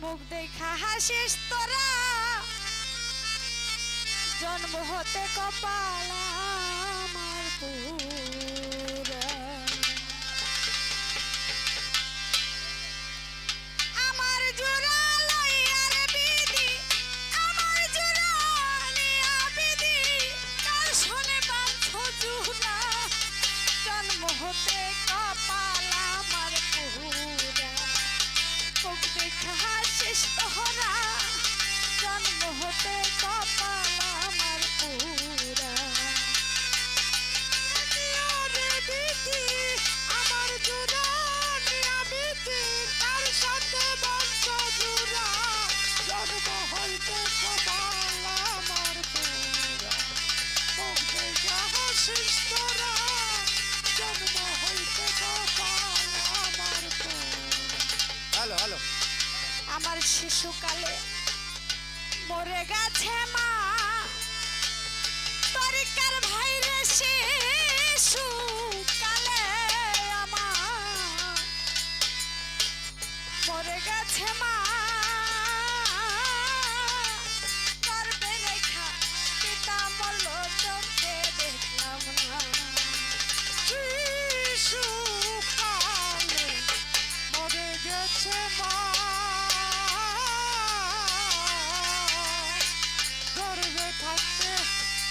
মুখ দেখা হাসিস তোরা জন্ম হতে কপাল আমার পুরা আমার জোড়া লইয়ার বিধি আমার জোড়া নিয়া বিধি কার শোনে বাঁধ জোড়া জন্ম হতে কপাল আমার পুরা মুখ দেখা হাসিস তোরা জন্ম হতে কপাল আমার পুরা আমার জোড়া নিয়া বিধি তার সাথে বংশ জোড়া জন্ম হইতে কপাল আমার পুরা মুখ দেখা হাসিস তোরা জন্ম হইতে কপাল আমার পুরা। হ্যালো হ্যালো আমার শিশুকালে মরে গেছে মা তরিকার ভাইরে শিশুকালে আমার মরে গেছে মা করবে রেখা পিতা বলল চোখে দেখলাম না শিশুকালে মরে গেছে মা গর্বে থাকতে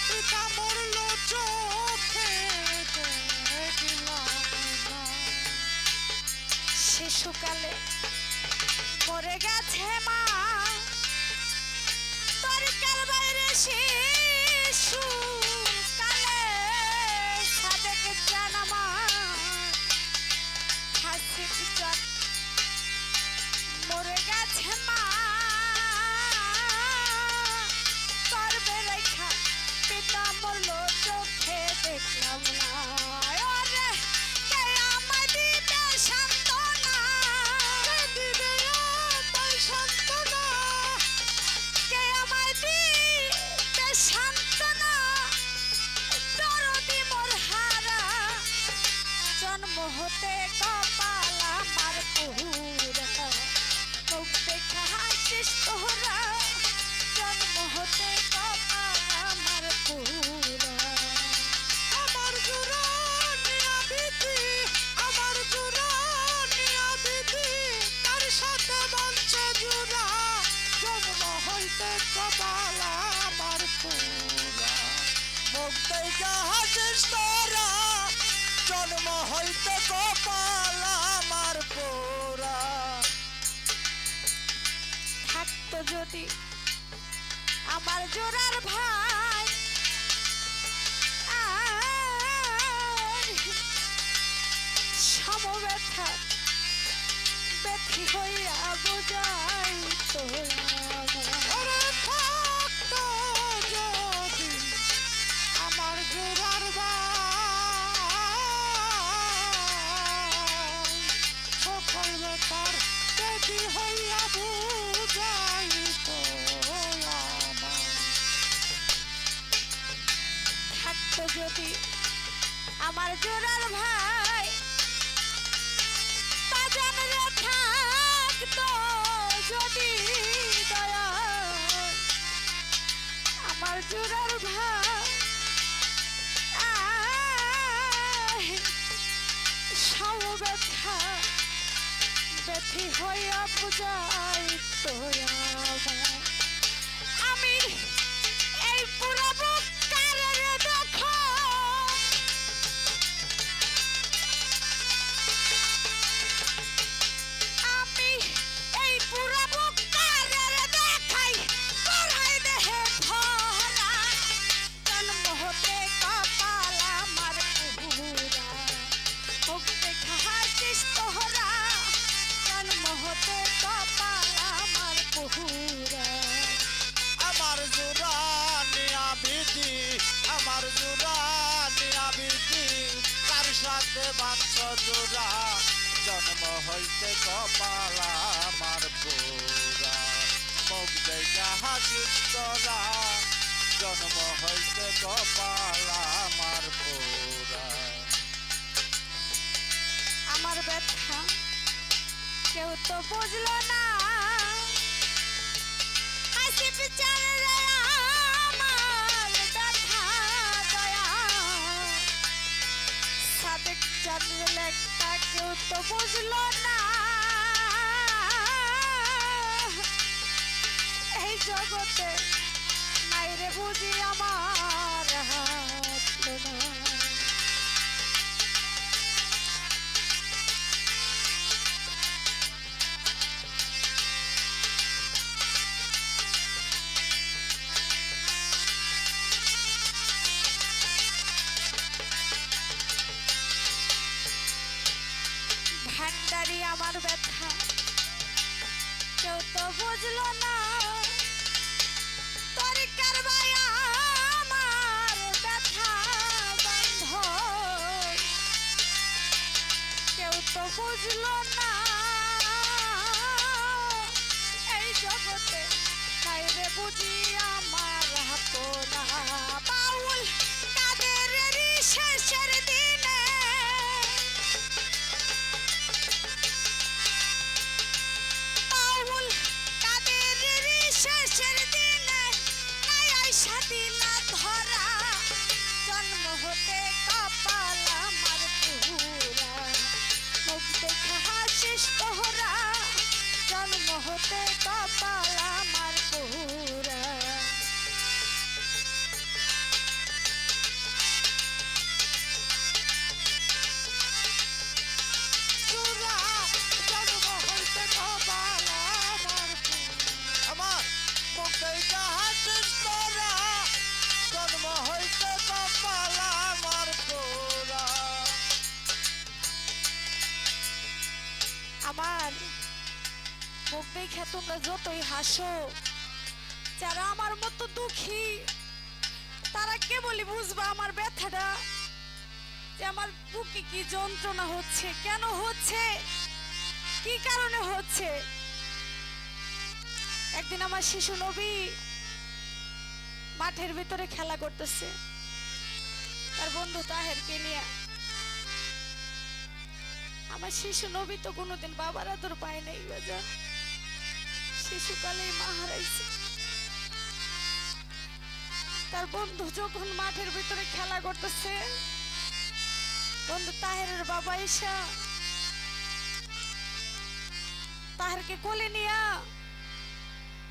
পিতা মরল চোখে দেখলাম না শিশুকালে মরে গেছে মা তরিকার বাইরে শিশুকালে সাদেক জানামা হাসিক জান মরে গেছে মা করবে রেখা পিতা মরল চোখে দেখলাম না ওরে কে আমায় দিবে সান্ত্বনা দিবে আমায় সান্ত্বনা কে আমায় দিবে সান্ত্বনা দরদি মোর হারা জন্ম হতে কপাল আমার পুরা মুখ দেখা হাসিস তোরা জন্ম হতে কপাল আমার পুরা আমার জোড়া নিয়া বিধি আমার জোড়া নিয়া বিধি তার সাথে বংশ জোড়া জন্ম হইতে কপাল আমার পুরা মুখ দেখা হাসিস তোরা জন্ম হইতে কপাল আমার পোড়া। থাকতো যদি আমার জোড়ার ভাই সমব্যথা ব্যথি হইয়া বোঝাই তো থাকতো যদি আমার জোড়ার ভাই সকল ব্যাপার ব্যথি হইয়া বোঝাই তো থাকতো যদি আমার জোড়ার ভাই বাজান রে থাকতো যদি দয়া আমার জোড়ার ভাই সব ব্যথা ব্যথি হইয়া পূজাই তো আমি এই পুরা বুক কারে দেখো আমি এই পুরা বুক কারে দেখাই করাই দেহে ভরা জন্ম হতে কপাল আমার পুরা মুখ দেখা হাসিস তোরা জন্ম হতে কপাল আমার পুরা আমার জোড়া নিয়া বিধি আমার জোড়া নিয়া বিধি তার সাথে বাঞ্ছ জোড়া জন্ম হইতে কপাল আমার পোড়া মুখ দেখা হাসিস তোরা জন্ম হইতে কপাল আমার পোড়া। আমার ব্যথা কেউ তো বুঝলো না বিচারে রে আমার ব্যথা দয়া সাদেক জানলে লেখা কেউ তো বুঝলো না এই জগতে নাই রে বুঝি আমার হাত না ভান্ডারি আমার ব্যথা কেউ তো বুঝলো না তরিকার ভাই আমার ব্যথা বন্ধ কেউ তো বুঝলো না এই জগতে তাই রে বুঝি আমার হাতনা বাউল কাদের শেষের দিনে বাউল কাদের শেষের দিনে নাই আইসা দিনা ধরা জন্ম হতে কপাল আমার পুরা মুখ দেখে হাসিস তোহরা জন্ম হতে কপাল আমার পুরা পুরা জন্ম হতে কপাল আমার আমার মুখ দেখা হাসিস তোরা জন্ম হইতে কপাল আমার পোড়া আমার মুখ দেখে তোমরা যতই হাসো যারা আমার মতো দুঃখী তারা কেবলই বুঝবা আমার ব্যথাটা যে আমার বুকে কি যন্ত্রণা হচ্ছে কেন হচ্ছে কি কারণে হচ্ছে একদিন আমার শিশু নবী মাঠের ভিতরে খেলা করতেছে তার বন্ধু তাহেরকে নিয়ে আমার শিশু নবী তো কোনোদিন বাবার আদর পায় নাই বাজার শিশুকালেই মা হারাইছে তার বন্ধু যখন মাঠের ভিতরে খেলা করতেছে বন্ধু তাহেরের বাবা ঈশা তাহেরকে কোলে নিয়া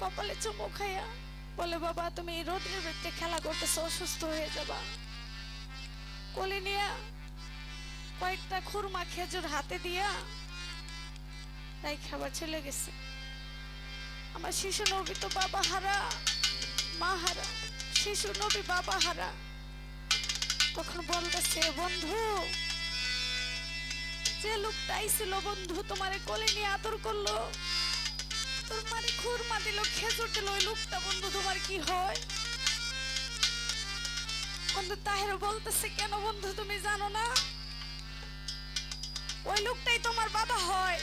কপালে চুমু খাইয়া বলে বাবা তুমি এই রোদ্রের ভিতরে খেলা করতেছো অসুস্থ হয়ে যাবা কোলে নিয়া কয়েকটা খুরমা খেজুর হাতে দিয়া তাই খাবার চলে গেছে আমার শিশু নবী তো বাবা হারা মা হারা শিশু নবী বাবা হারা তখন বলতেছে বন্ধু যে লোকটা আইছিল বন্ধু তোমারে কোলে নিয়ে আদর করলো তোর মানে খুরমা দিল খেজুর দিল ওই লোকটা বন্ধু তোমার কি হয় বন্ধু তাহের বলতেছে কেন বন্ধু তুমি জানো না ওই লোকটাই তোমার বাবা হয়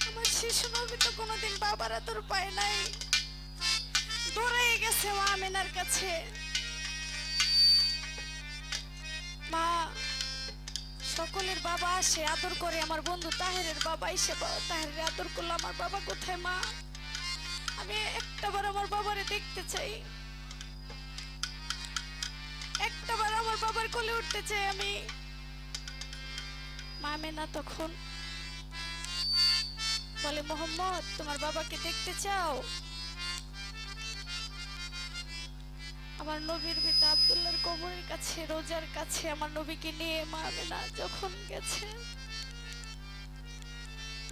আমার শিশু নবী তো কোনোদিন বাবার আদর পায় নাই দৌড়ে গেছে মা আমিনার কাছে মা সকলের বাবা আসে আদর করে আমার বন্ধু তাহেরের বাবা এসে তাহেরের আদর করলো আমার বাবা কোথায় মা আমি একটাবার আমার বাবারে দেখতে চাই একটাবার আমার বাবার কোলে উঠতে চাই আমি মা আমিনা তখন বলে মোহাম্মদ তোমার বাবাকে দেখতে চাও আমার নবীর পিতা আব্দুল্লাহর কবরের কাছে রোজার কাছে আমার নবীকে নিয়ে মা আমিনা যখন গেছে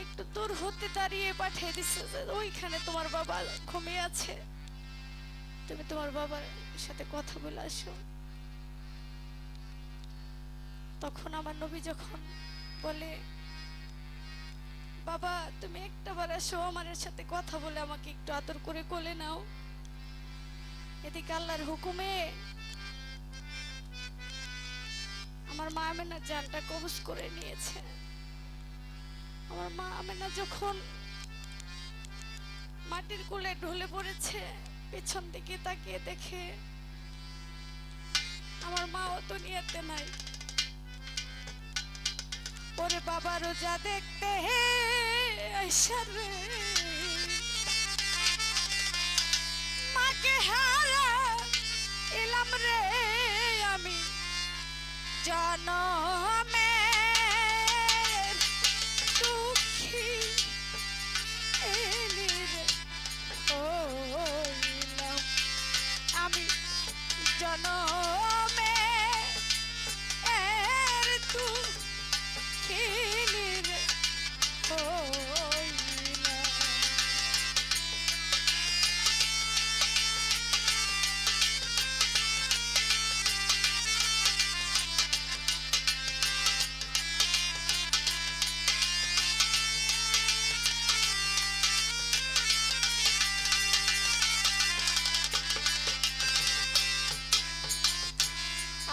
একটু দূর হতে দাঁড়িয়ে পাঠিয়ে দিচ্ছে ওইখানে তোমার বাবা ঘুমিয়ে আছে তুমি তোমার বাবার সাথে কথা বলে আসো তখন আমার নবী যখন বলে বাবা তুমি একটাবার আসো আমার সাথে কথা বলে আমাকে একটু আদর করে কোলে নাও এদিকে আল্লাহর হুকুমে আমার মা আমিনার জানটা কবজ করে নিয়েছে আমার মা আমিনা যখন মাটির কোলে ঢলে পড়েছে পেছন দিকে তাকিয়ে দেখে আমার মা ও দুনিয়াতে নাই ওরে বাবা রোজা দেখতে হে আয়সা রে তোমাকে হারা এলাম রে আমি জনমের দুঃখী এলি রে হইলাম আমি জনমের দুঃখী রে হইলাম।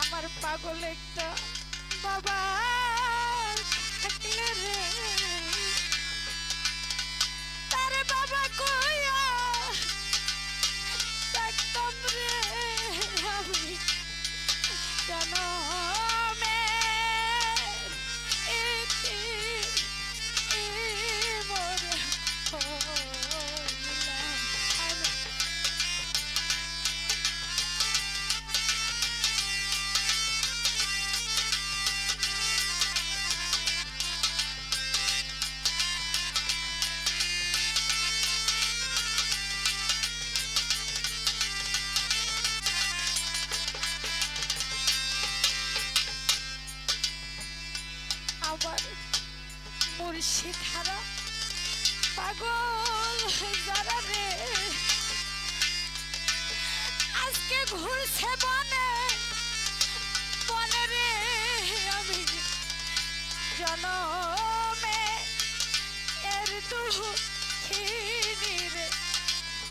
আমার পাগল একটা বাবা থাকলে রে তার বাবা কইয়া ডাকতাম রে আমি জনমের মোর হইলাম আমি। আবার মুর্শিদ হারা পাগল যারা রে আজকে ঘুরছে বনে বনে রে আমি জনমে এর দুঃখিনী রে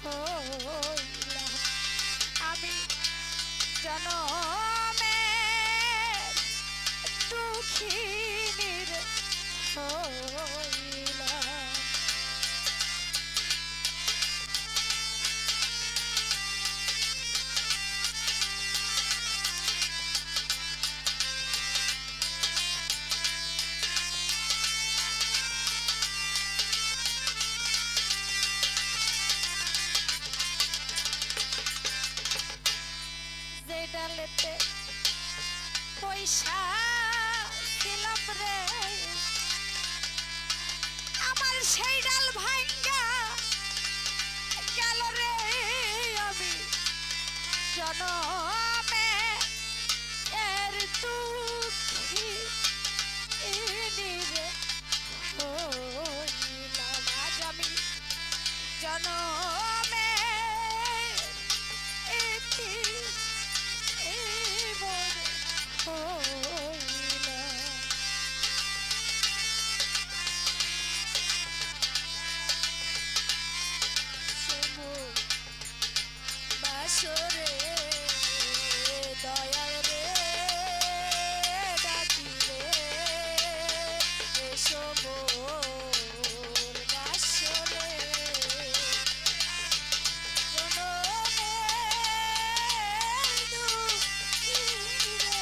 হইলাম আমি জনমে দুঃখিনী রে হইলাম। যে ডালেতে পয়সা ছিলাম রে আমার সেই ডাল ভাঙ্গা গেল রে আমি জনমে এর দুঃখী রে হইলাম আজ আমি জনমে এটি মোর হইলাম। সমু বাসরে দয়াল রে ডাকি রে এসো মোর বাসরে জনমের দুঃখী রে।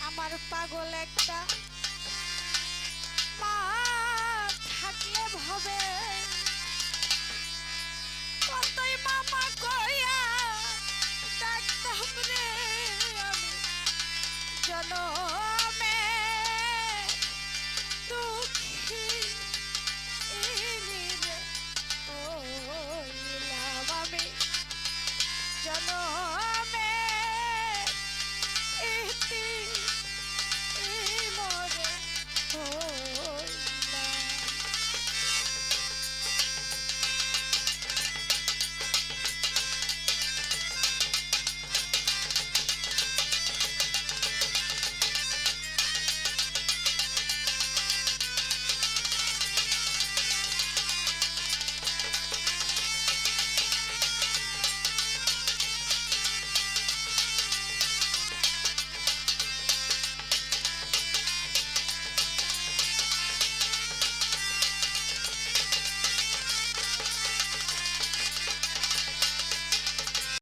আমার পাগল একটা মা থাকলে ভাবে কতই মামা কইয়া ডাকতাম রে আমি জনম